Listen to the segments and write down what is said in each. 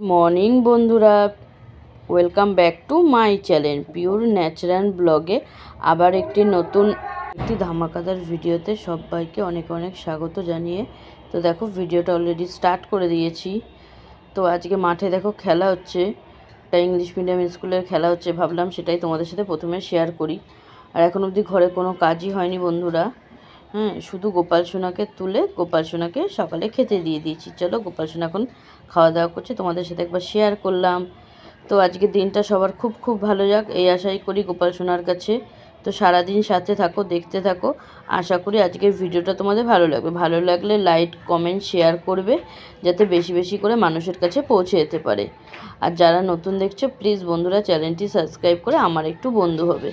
Morning বন্ধুরা, welcome back to my channel pure natural ব্লগে। আবার একটি ধামাকাদার ভিডিওতে সবাইকে অনেক অনেক স্বাগত জানিয়ে তো দেখো ভিডিওটা অলরেডি স্টার্ট করে দিয়েছি। তো আজকে মাঠে দেখো খেলা হচ্ছে, একটা ইংলিশ মিডিয়াম স্কুলের খেলা হচ্ছে। ভাবলাম সেটাই তোমাদের সাথে প্রথমে শেয়ার করি। আর এখন অবধি ঘরে কোনো কাজই হয়নি বন্ধুরা। শুধু গোপাল সোনাকে তুলে গোপাল সোনাকে সকালে খেতে দিয়ে দিয়েছি। চলো গোপাল সোনা এখন খাওয়া দাওয়া করছে, তোমাদের সাথে একবার শেয়ার করলাম। তো আজকের দিনটা সবার খুব খুব ভালো যাক এই আশাই করি গোপাল সোনার কাছে। তো সারাদিন সাথে থাকো, দেখতে থাকো। আশা করি আজকের ভিডিওটা তোমাদের ভালো লাগবে। ভালো লাগলে লাইক কমেন্ট শেয়ার করবে, যাতে বেশি বেশি করে মানুষের কাছে পৌঁছে যেতে পারে। আর যারা নতুন দেখছো প্লিজ বন্ধুরা চ্যানেলটি সাবস্ক্রাইব করে আমার একটু বন্ধু হবে।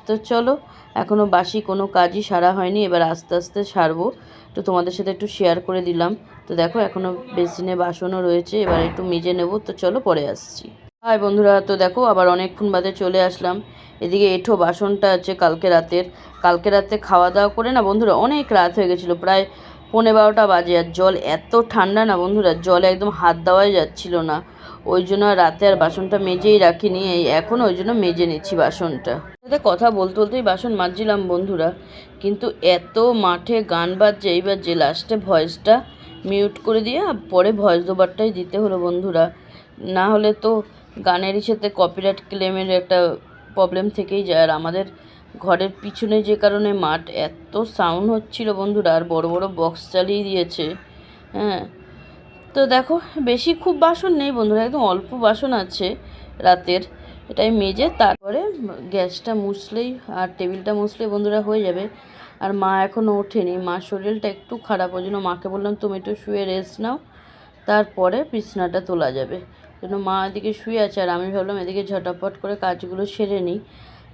তো চলো, এখনও বাসি কোনো কাজই সারা হয়নি, এবার আস্তে আস্তে সারবো। তো তোমাদের সাথে একটু শেয়ার করে দিলাম। তো দেখো এখনও বেসিনে বাসনও রয়েছে, এবার একটু মেজে নেব। তো চলো পরে আসছি। হাই বন্ধুরা, তো দেখো আবার অনেকক্ষণ বাদে চলে আসলাম। এদিকে এঁঠো বাসনটা আছে কালকে রাতে খাওয়া দাওয়া করে না বন্ধুরা, অনেক রাত হয়ে গেছিলো, প্রায় 11:30 বাজে। আর জল এত ঠান্ডা না বন্ধুরা, জলে একদম হাত দেওয়াই যাচ্ছিল না। ওই জন্য রাতে আর বাসনটা মেজেই রাখিনি, এখন ওই জন্য মেজে নিচ্ছি বাসনটা। সাথে কথা বলতে বলতেই বাসন মাজছিলাম বন্ধুরা, কিন্তু এত মাঠে গান বাজছে, এইবার যে লাস্টে ভয়েসটা মিউট করে দিয়ে পরে ভয়েস ওভারটাই দিতে হলো বন্ধুরা। না হলে তো গানেরই সাথে কপিরাইট ক্লেমের একটা প্রবলেম থেকেই যায়। আর আমাদের ঘরের পিছনে যে কারণে মাঠ, এত সাউন্ড হচ্ছিল বন্ধুরা, আর বড় বড় বক্স চালিয়ে দিয়েছে। তো দেখো বেশি খুব বাসন নেই বন্ধুরা, একদম অল্প বাসন আছে রাতের। এটাই মেজে তারপরে গ্যাসটা মুছলেই আর টেবিলটা মুছলেই বন্ধুরা হয়ে যাবে। আর মা এখনও ওঠেনি, মার শরীরটা একটু খারাপ, ওই জন্য মাকে বললাম তুমি একটু শুয়ে রেস্ট নাও, তারপরে বিছনাটা তোলা যাবে। জন্য মা এদিকে শুয়ে আছে, আর আমি ভাবলাম এদিকে ঝটাপট করে কাজগুলো সেরে নিই।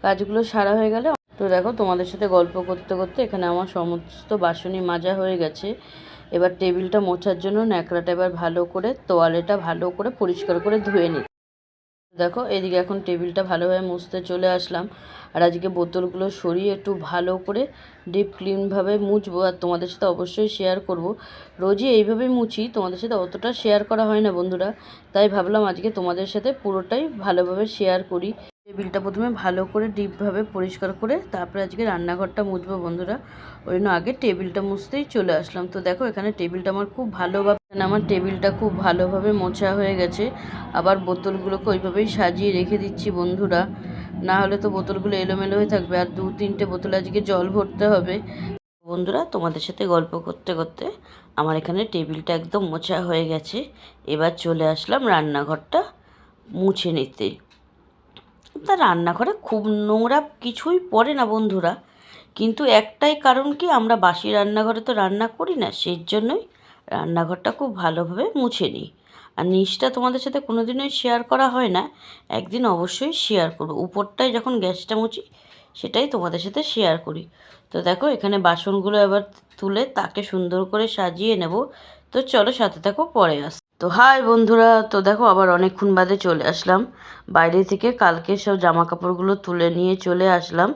কাজগুলো সারা হয়ে গেলে তো দেখো তোমাদের সাথে গল্প করতে করতে এখানে আমার সমস্ত বাসনই মাজা হয়ে গেছে। এবার টেবিলটা মোছার জন্য ন্যাকড়াটা এবার ভালো করে, তোয়ালেটা ভালো করে পরিষ্কার করে ধুয়ে নিই। দেখো এদিকে এখন টেবিলটা ভালোভাবে মুছতে চলে আসলাম। আর আজকে বোতলগুলো সরিয়ে একটু ভালো করে ডিপ ক্লিনভাবে মুছবো, আর তোমাদের সাথে অবশ্যই শেয়ার করব। রোজই এইভাবেই মুছি, তোমাদের সাথে অতটা শেয়ার করা হয় না বন্ধুরা, তাই ভাবলাম আজকে তোমাদের সাথে পুরোটাই ভালোভাবে শেয়ার করি। টেবিলটা প্রথমে ভালো করে ডিপভাবে পরিষ্কার করে তারপরে আজকে রান্নাঘরটা মুছবো বন্ধুরা, ওই জন্য আগে টেবিলটা মুছতেই চলে আসলাম। তো দেখো এখানে টেবিলটা আমার টেবিলটা খুব ভালোভাবে মোছা হয়ে গেছে। আবার বোতলগুলোকে ওইভাবেই সাজিয়ে রেখে দিচ্ছি বন্ধুরা, না হলে তো বোতলগুলো এলোমেলো হয়ে থাকবে। আর 2-3টে বোতল আজকে জল ভরতে হবে বন্ধুরা। তোমাদের সাথে গল্প করতে করতে আমার এখানে টেবিলটা একদম মোছা হয়ে গেছে। এবার চলে আসলাম রান্নাঘরটা মুছে নিতে। তা রান্নাঘরে খুব নোংরা কিছুই পড়ে না বন্ধুরা, কিন্তু একটাই কারণ কি, আমরা বাসি রান্নাঘরে তো রান্না করি না, সেই জন্যই রান্নাঘরটা খুব ভালোভাবে মুছে নিই। আর নিচটা তোমাদের সাথে কোনোদিনই শেয়ার করা হয় না, একদিন অবশ্যই শেয়ার করবো। উপরটায় যখন গ্যাসটা মুছি সেটাই তোমাদের সাথে শেয়ার করি। তো দেখো এখানে বাসনগুলো এবার তুলে তাকে সুন্দর করে সাজিয়ে নেব। তো চলো সাথে থাকো, পরে তো হাই বন্ধুরা, তো দেখো আবার অনেকক্ষণ বাদে চলে আসলাম বাইরে থেকে। কালকে সব জামা কাপড়গুলো তুলে নিয়ে চলে আসলাম।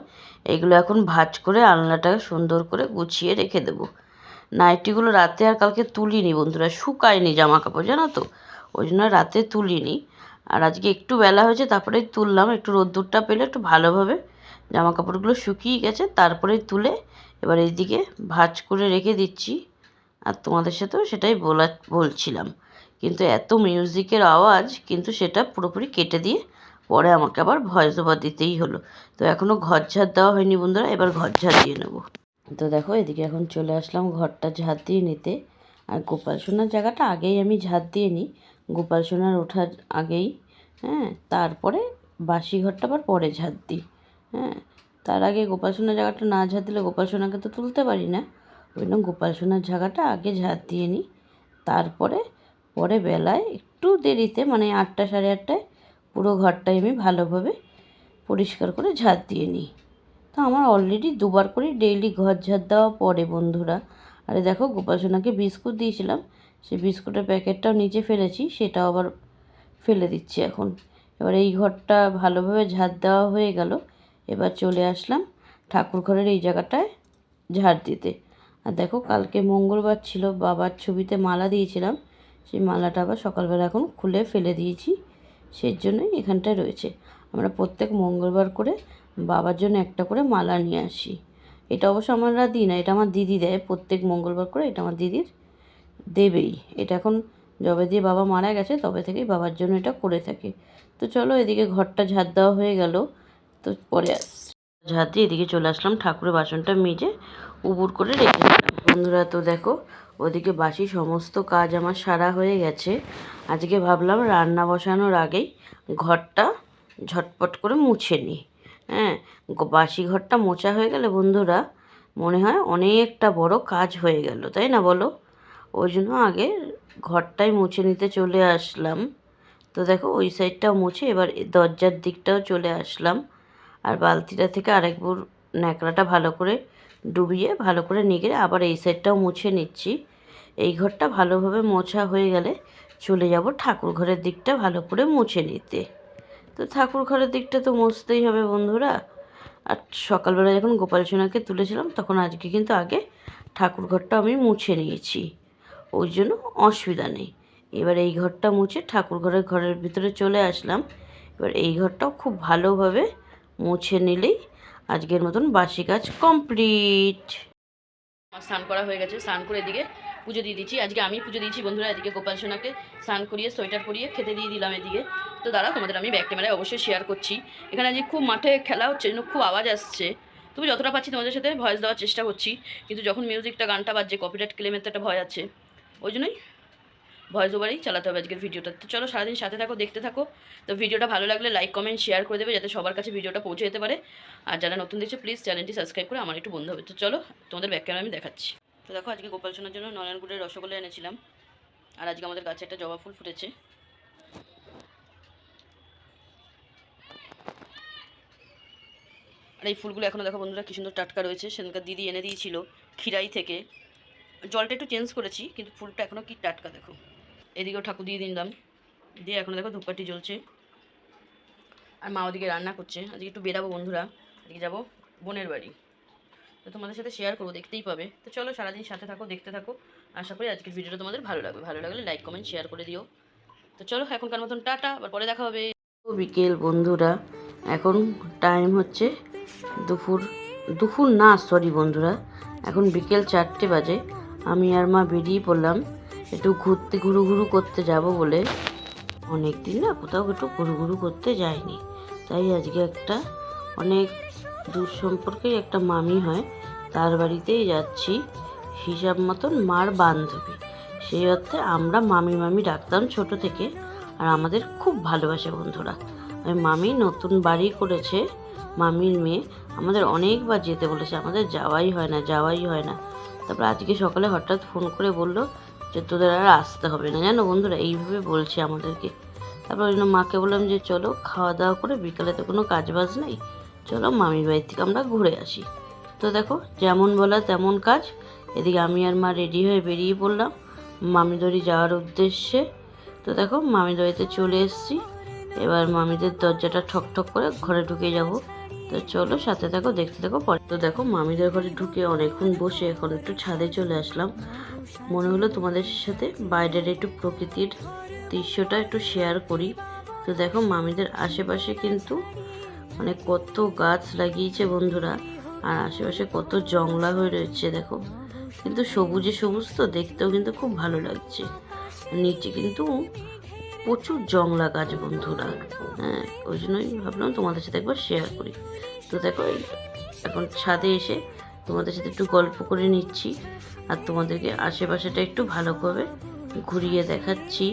এগুলো এখন ভাঁজ করে আলনাটা সুন্দর করে গুছিয়ে রেখে দেবো। নাইটিগুলো রাতে আর কালকে তুলিনি বন্ধুরা, শুকায়নি জামা কাপড় জানো তো, ওই জন্য রাতে তুলিনি। আর আজকে একটু বেলা হয়েছে তারপরেই তুললাম, একটু রোদ্দুরটা পেলে একটু ভালোভাবে জামা কাপড়গুলো শুকিয়ে গেছে, তারপরে তুলে এবার এইদিকে ভাঁজ করে রেখে দিচ্ছি। আর তোমাদের সাথেও সেটাই বলছিলাম, কিন্তু এত মিউজিকের আওয়াজ, কিন্তু সেটা পুরোপুরি কেটে দিয়ে পরে আমাকে আবার ভয়েস ওভার দিতেই হলো। তো এখনও ঘর ঝাড় দেওয়া হয়নি বন্ধুরা, এবার ঘর ঝাড় দিয়ে নেবো। তো দেখো এদিকে এখন চলে আসলাম ঘরটা ঝাড় দিয়ে নিতে। আর গোপাল সোনার জায়গাটা আগেই আমি ঝাড় দিয়ে নিই, গোপাল সোনার ওঠার আগেই। তারপরে বাসি ঘরটা আবার পরে ঝাড় দিই। তার আগে গোপাল সোনার জায়গাটা না ঝাড় দিলে গোপাল সোনাকে তো তুলতে পারি না, ওই জন্য গোপাল সোনার জায়গাটা আগে ঝাড় দিয়ে নিই। তারপরে পরে বেলায় একটু দেরিতে, মানে 8টা 8:30টায় পুরো ঘরটাই আমি ভালোভাবে পরিষ্কার করে ঝাড় দিয়ে নিই। তো আমার অলরেডি 2বার করে ডেইলি ঘর ঝাড় দেওয়া পড়ে বন্ধুরা। আরে দেখো গোপাল সোনাকে বিস্কুট দিয়েছিলাম, সেই বিস্কুটের প্যাকেটটাও নিচে ফেলেছি, সেটাও আবার ফেলে দিচ্ছি এখন। এবার এই ঘরটা ভালোভাবে ঝাড় দেওয়া হয়ে গেল। এবার চলে আসলাম ঠাকুর ঘরের এই জায়গাটায় ঝাড় দিতে। আর দেখো কালকে মঙ্গলবার ছিল, বাবার ছবিতে মালা দিয়েছিলাম, সেই মালাটা আবার সকালবেলা এখন খুলে ফেলে দিয়েছি, সেই জন্যই এখানটায় রয়েছে। আমরা প্রত্যেক মঙ্গলবার করে বাবার জন্য একটা করে মালা নিয়ে আসি। এটা অবশ্য আমরা দিই না, এটা আমার দিদি দেয় প্রত্যেক মঙ্গলবার করে, এটা আমার দিদির দেবেই। এটা এখন যবে দিয়ে বাবা মারা গেছে তবে থেকেই বাবার জন্য এটা করে থাকে। তো চলো, এদিকে ঘরটা ঝাড় দেওয়া হয়ে গেল, তো পরে ঝাড় দিয়ে এদিকে চলে আসলাম ঠাকুরের বাসনটা মেজে উবুর করে রেখে দিলাম। বন্ধুরা তো দেখো, ওদিকে বাসি সমস্ত কাজ আমার সারা হয়ে গেছে। আজকে ভাবলাম রান্না বসানোর আগেই ঘরটা ঝটপট করে মুছে নিই। হ্যাঁ, বাসি ঘরটা মোছা হয়ে গেলে বন্ধুরা মনে হয় অনেকটা বড় কাজ হয়ে গেল, তাই না বলো? ওই জন্য আগে ঘরটাই মুছে নিতে চলে আসলাম। তো দেখো, ওই সাইডটাও মুছে এবার দরজার দিকটাও চলে আসলাম। আর বালতিটা থেকে আরেকবার ন্যাকড়াটা ভালো করে ডুবিয়ে ভালো করে নিগড়ে আবার এই সাইডটাও মুছে নিচ্ছি। এই ঘরটা ভালোভাবে মোছা হয়ে গেলে চলে যাব ঠাকুর ঘরের দিকটা ভালো করে মুছে নিতে। তো ঠাকুর ঘরের দিকটা তো মুছতেই হবে বন্ধুরা। আর সকালবেলা যখন গোপাল সোনাকে তুলেছিলাম তখন আজকে কিন্তু আগে ঠাকুর ঘরটা আমি মুছে নিয়েছি, ওই জন্য অসুবিধা নেই। এবার এই ঘরটা মুছে ঠাকুর ঘরের ভিতরে চলে আসলাম। এবার এই ঘরটাও খুব ভালোভাবে মুছে নিলেই আজকের মতন বাসি কাজ কমপ্লিট। আমার স্নান করা হয়ে গেছে, স্নান করে এদিকে পুজো দিয়ে দিচ্ছি। আজকে আমি পুজো দিয়েছি বন্ধুরা। এদিকে গোপাল সোনাকে স্নান করিয়ে সোয়েটার পরিয়ে খেতে দিয়ে দিলাম এদিকে। তো দাঁড়া, তোমাদের আমি ব্যাক ক্যামেরায় অবশ্যই শেয়ার করছি। এখানে আজকে খুব মাঠে খেলা হচ্ছে, জন্য খুব আওয়াজ আসছে। তবে যতটা পাচ্ছি তোমাদের সাথে ভয়েস দেওয়ার চেষ্টা করছি, কিন্তু যখন মিউজিকটা গানটা বাজছে কপিরাইট ক্লেমের তো একটা ভয় আছে, ওই জন্যই ভয়েস ওভারেই চালাতে হবে আজকের ভিডিওটা। তো চলো, সারাদিন সাথে থাকো, দেখতে থাকো। তো ভিডিওটা ভালো লাগলে লাইক কমেন্ট শেয়ার করে দেবে, যাতে সবার কাছে ভিডিওটা পৌঁছে যেতে পারে। আর যারা নতুন দেখছে প্লিজ চ্যানেলটি সাবস্ক্রাইব করে আমার একটু বন্ধু হবে। তো চলো, তোমাদের ব্যাক ক্যামেরা আমি দেখাচ্ছি। তো দেখো, আজকে গোপাল সোনার জন্য নয়নগুড়ের রসগোল্লা এনেছিলাম। আর আজকে আমাদের গাছে একটা জবা ফুল ফুটেছে। আর এই ফুলগুলো এখনও দেখো বন্ধুরা কী সুন্দর টাটকা রয়েছে। সেদিনকার দিদি এনে দিয়েছিল খিরাই থেকে। জলটা একটু চেঞ্জ করেছি, কিন্তু ফুলটা এখনও কি টাটকা দেখো। এদিকেও ঠাকুর দিয়ে দিলাম, দিয়ে এখন দেখো ধূপকাঠি জ্বলছে। আর মা ওদিকে রান্না করছে। আজকে একটু বেরাবো বন্ধুরা, আজকে যাবো বোনের বাড়ি। তো তোমাদের সাথে শেয়ার করবো, দেখতেই পাবে। তো চলো, সারাদিন সাথে থাকো, দেখতে থাকো। আশা করি আজকের ভিডিওটা তোমাদের ভালো লাগবে। ভালো লাগলে লাইক কমেন্ট শেয়ার করে দিও। তো চলো, এখনকার মতন টাটা, আবার পরে দেখা হবে। বিকেল বন্ধুরা, এখন টাইম হচ্ছে দুপুর না, সরি বন্ধুরা, এখন বিকেল 4টে বাজে। আমি আর মা বেরিয়ে পড়লাম একটু ঘুরু করতে যাব বলে। অনেক দিন না কোথাও একটু ঘুরু করতে যাইনি, তাই আজকে একটা অনেক দূর সম্পর্কেই একটা মামি হয়, তার বাড়িতেই যাচ্ছি। হিসাব মতন মার বান্ধবী, সেই অর্থে আমরা মামি ডাকতাম ছোট থেকে। আর আমাদের খুব ভালোবাসে বন্ধুরা। ওই মামি নতুন বাড়ি করেছে, মামির মেয়ে আমাদের অনেকবার যেতে বলেছে, আমাদের যাওয়াই হয় না। তারপর আজকে সকালে হঠাৎ ফোন করে বললো যে তোদের আর আসতে হবে না, জানো বন্ধুরা, এইভাবে বলছে আমাদেরকে। তারপর ওই জন্য মাকে বললাম যে চলো খাওয়া দাওয়া করে, বিকালে তো কোনো কাজ বাজ নেই, চলো মামির বাড়ি থেকে আমরা ঘুরে আসি। তো দেখো, যেমন বলা তেমন কাজ। এদিকে আমি আর মা রেডি হয়ে বেরিয়ে পড়লাম মামিদড়ি যাওয়ার উদ্দেশ্যে। তো দেখো, মামিদড়িতে চলে এসেছি। এবার মামিদের দরজাটা ঠক করে ঘরে ঢুকে যাব। তো চলো, সাথে থাকো, দেখতে থাকো পরে। তো দেখো, মামিদের ঘরে ঢুকে অনেকক্ষণ বসে এখন একটু ছাদে চলে আসলাম। মনে হলো তোমাদের সাথে বাইরের একটু প্রকৃতির দৃশ্যটা একটু শেয়ার করি। তো দেখো, মামিদের আশেপাশে কিন্তু মানে কত গাছ লাগিয়েছে বন্ধুরা, আর আশেপাশে কত জংলা হয়ে রয়েছে দেখো। কিন্তু সবুজে সবুজ, তো দেখতেও কিন্তু খুব ভালো লাগছে। নিচে কিন্তু প্রচুর জংলা গাছ বন্ধুরা। হ্যাঁ, ওই জন্যই ভাবলাম তোমাদের সাথে একবার শেয়ার করি। তো দেখো, এখন ছাদে এসে তোমাদের সাথে একটু গল্প করে নিচ্ছি, আর তোমাদেরকে আশেপাশেটা একটু ভালো করে ঘুরিয়ে দেখাচ্ছি।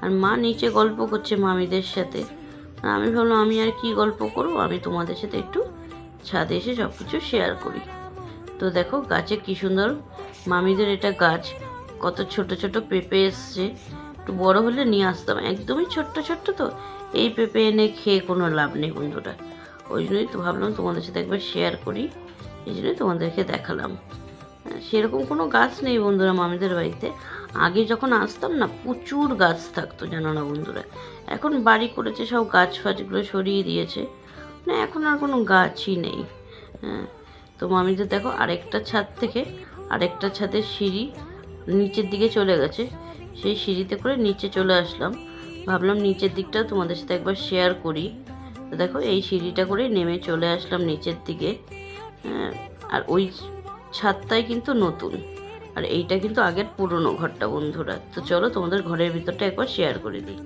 আর মা নিচে গল্প করছে মামিদের সাথে। আমি ভাবলাম আমি আর কি গল্প করবো, আমি তোমাদের সাথে একটু ছাদে এসে সব কিছু শেয়ার করি। তো দেখো, গাছে কি সুন্দর মামিদের এটা গাছ, কত ছোট ছোট পেঁপে এসছে। একটু বড় হলে নিয়ে আসতাম, একদমই ছোট্ট তো এই পেঁপে এনে খেয়ে কোনো লাভ নেই বন্ধুরা। ওই জন্যই তো ভাবলাম তোমাদের সাথে একবার শেয়ার করি, এই জন্যই তোমাদেরকে দেখালাম। সেরকম কোনো গাছ নেই বন্ধুরা মামিদের বাড়িতে। আগে যখন আসতাম না, প্রচুর গাছ থাকতো, জানো না বন্ধুরা। এখন বাড়ি করেছে, সব গাছ ফাছগুলো সরিয়ে দিয়েছে, না এখন আর কোনো গাছই নেই। হ্যাঁ, তো মামিদের দেখো আরেকটা ছাদ থেকে আরেকটা ছাদের সিঁড়ি নিচের দিকে চলে গেছে। সেই সিঁড়িতে করে নিচে চলে আসলাম। ভাবলাম নিচের দিকটাও তোমাদের সাথে একবার শেয়ার করি। তো দেখো এই সিঁড়িটা করে নেমে চলে আসলাম নিচের দিকে। আর ওই ছাদটাই কিন্তু নতুন, আর এইটা কিন্তু আগের পুরনো ঘরটা বন্ধুরা। তো চলো তোমাদের ঘরের ভিতরটা একবার শেয়ার করে দিই।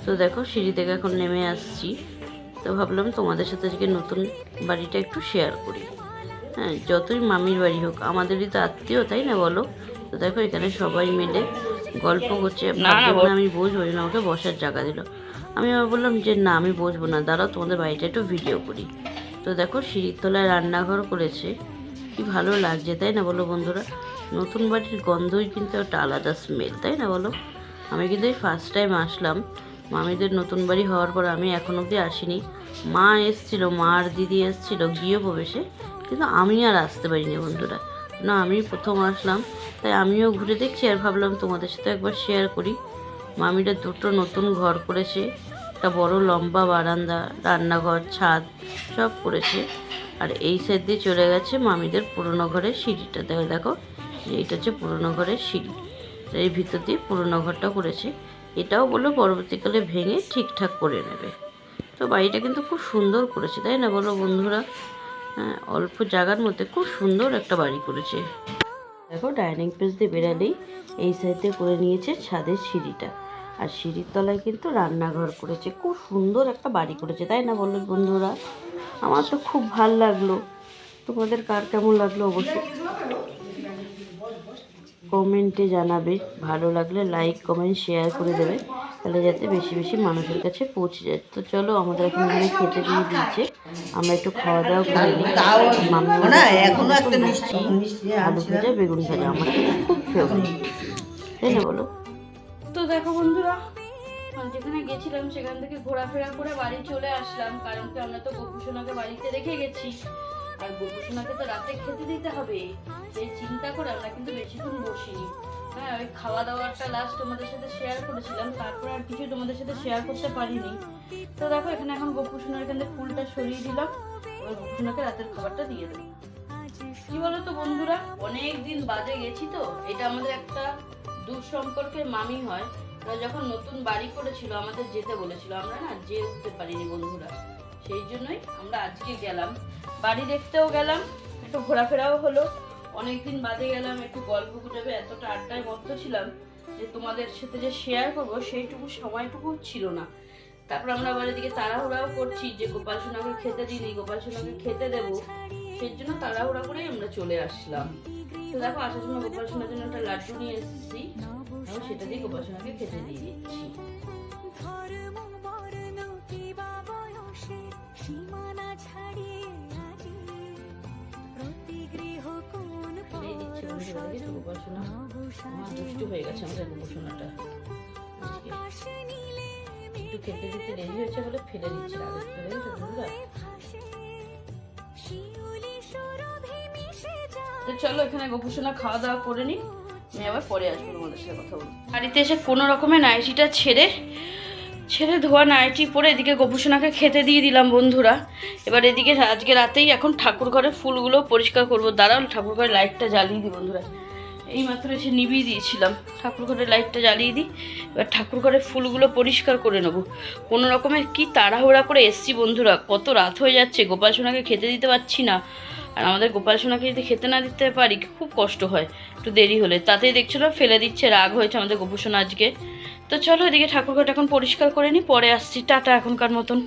তো দেখো সিঁড়ি থেকে এখন নেমে আসছি। তো ভাবলাম তোমাদের সাথে আজকে নতুন বাড়িটা একটু শেয়ার করি। হ্যাঁ, যতই মামির বাড়ি হোক আমাদেরই তো আত্মীয়, তাই না বলো? তো দেখো এখানে সবাই মিলে গল্প করছে। আমি বসবো না, আমাকে বসার জায়গা দিল। আমি আবার বললাম যে না আমি বসবো না, দাঁড়াও তোমাদের বাড়িটা একটু ভিডিও করি। তো দেখো সিঁড়ির তলায় রান্নাঘর করেছে, কি ভালো লাগছে তাই না বলো বন্ধুরা? নতুন বাড়ির গন্ধই কিন্তু একটা আলাদা স্মেল, তাই না বলো? আমি কিন্তু এই ফার্স্ট টাইম আসলাম মামিদের নতুন বাড়ি হওয়ার পর। আমি এখন অবধি আসিনি। মা এসেছিলো, মা আর দিদি এসেছিলো গৃহপ্রবেশে, কিন্তু আমি আর আসতে পারিনি বন্ধুরা। না, আমি প্রথম আসলাম, তাই আমিও ঘুরে দেখছি আর ভাবলাম তোমাদের সাথে একবার শেয়ার করি। মামিরা দুটো নতুন ঘর করেছে, একটা বড় লম্বা বারান্দা, রান্নাঘর, ছাদ সব করেছে। আর এই সাইড দিয়ে চলে গেছে মামিদের পুরনো ঘরের সিঁড়িটা। দেখো এইটা হচ্ছে পুরনো ঘরের সিঁড়ি, এই ভিতর দিয়ে পুরনো ঘরটা করেছে। এটাও বললো পরবর্তীকালে ভেঙে ঠিকঠাক করে নেবে। তো বাড়িটা কিন্তু খুব সুন্দর করেছে, তাই না বলো বন্ধুরা? হ্যাঁ, অল্প জায়গার মধ্যে খুব সুন্দর একটা বাড়ি করেছে। দেখো ডাইনিং প্লেস দিয়ে বেরালেই এই সাইডে করে নিয়েছে ছাদের সিঁড়িটা, আর সিঁড়ির তলায় কিন্তু রান্নাঘর করেছে। খুব সুন্দর একটা বাড়ি করেছে, তাই না বলো বন্ধুরা? আমার তো খুব ভাল লাগলো। তোমাদের কার কেমন লাগলো অবশ্যই কমেন্টে জানাবে। ভালো লাগলে লাইক কমেন্ট শেয়ার করে দেবে, তাহলে যাতে বেশি বেশি মানুষের কাছে পৌঁছে যায়। তো চলো আমাদের এখন এখানে খেতে দিয়ে দিচ্ছে, আমরা একটু খাওয়া দাওয়া করে নিই। মিষ্টি, আলু ভাজা, বেগুন ভাজা আমার খুব ফেভারিট, তাই না বলো? তো দেখো বন্ধুরা, যেখানে গেছিলাম সেখান থেকে ঘোরাফেরা করে বাড়ি চলে আসলাম, কারণ কি আমরা তো গোপুসোনাকে বাড়িতে রেখে গেছি, আর গোপুসোনাকে তো রাতে খেতে দিতে হবে, সেই চিন্তা করে আমরা কিন্তু বেশিক্ষণ বসিনি। হ্যাঁ, ওই খাওয়া দাওয়াটা লাস্ট তোমাদের সাথে শেয়ার করেছিলাম, তারপর আর কিছু তোমাদের সাথে শেয়ার করতে পারিনি। তো দেখো এখানে এখন গোপুসোনার এখানে ফুলটা সরিয়ে দিলাম, এবার গোপুসোনাকে রাতের খাবারটা দিয়ে দেবো। কি বলতো বন্ধুরা, অনেক দিন বাদে গেছি তো, এটা আমাদের একটা দূর সম্পর্কের মামি হয়। ওরা যখন নতুন বাড়ি করেছিল আমাদের যেতে বলেছিল, আমরা না যেয়ে উঠতে পারিনি বন্ধুরা, সেই জন্যই আমরা আজকে গেলাম, বাড়ি দেখতেও গেলাম, একটু ঘোরাফেরাও হলো। অনেকদিন বাদে গেলাম, একটু গল্প গুজবে এতটা আড্ডায় মত্ত ছিলাম যে তোমাদের সাথে যে শেয়ার করবো সেইটুকু সময়টুকু ছিল না। তারপর আমরা বাড়ির দিকে তাড়াহুড়াও করছি যে গোপাল সোনাকে খেতে দিইনি, গোপাল সোনাকে খেতে দেবো, সেই জন্য তাড়াহুড়া করেই আমরা চলে আসলাম। তো দেখো আসার সময় গোপাল সোনার জন্য একটা লাড্ডু নিয়ে এসেছি, এবং সেটা দিয়ে গোপাল সোনাকে খেতে দিয়ে দিচ্ছি। গোপাল সোনা আমার দুষ্টু হয়ে গেছে, আমাদের গোপাল সোনাটা একটু খেতে দিতে দেরি হয়েছে বলে ফেলে দিচ্ছে। আগে ফেলে দিচ্ছে বন্ধুরা। তো চলো এখানে গোপুসোনা খাওয়া দাওয়া করে নিই, আমি আবার পরে আসবো তোমাদের সাথে কথা বলবো। বাড়িতে এসে কোনো রকমের নাইটিটা ছেড়ে ধোয়া নাইটি পরে এদিকে গোপুসোনাকে খেতে দিয়ে দিলাম বন্ধুরা। এবার এদিকে আজকে রাতেই এখন ঠাকুর ঘরের ফুলগুলো পরিষ্কার করবো। দাঁড়াও ঠাকুর ঘরের লাইটটা জ্বালিয়ে দিই বন্ধুরা, এই মাত্র এসে নিভিয়ে দিয়েছিলাম। ঠাকুর ঘরের লাইটটা জ্বালিয়ে দিই, এবার ঠাকুর ঘরের ফুলগুলো পরিষ্কার করে নেবো। কোনো রকমের কি তাড়াহুড়া করে এসছি বন্ধুরা, কত রাত হয়ে যাচ্ছে, গোপাল সোনাকে খেতে দিতে পারছি না। আর আমাদের গোপাল সোনাকে যদি খেতে না দিতে পারি খুব কষ্ট হয়, একটু দেরি হলে। তাতেই দেখছিল ফেলে দিচ্ছে, রাগ হয়েছে আমাদের গোপুসোনা আজকে। তো চলো এদিকে ঠাকুরঘরটা এখন পরিষ্কার করে নিই, পরে আসছি। টাটা এখনকার মতন।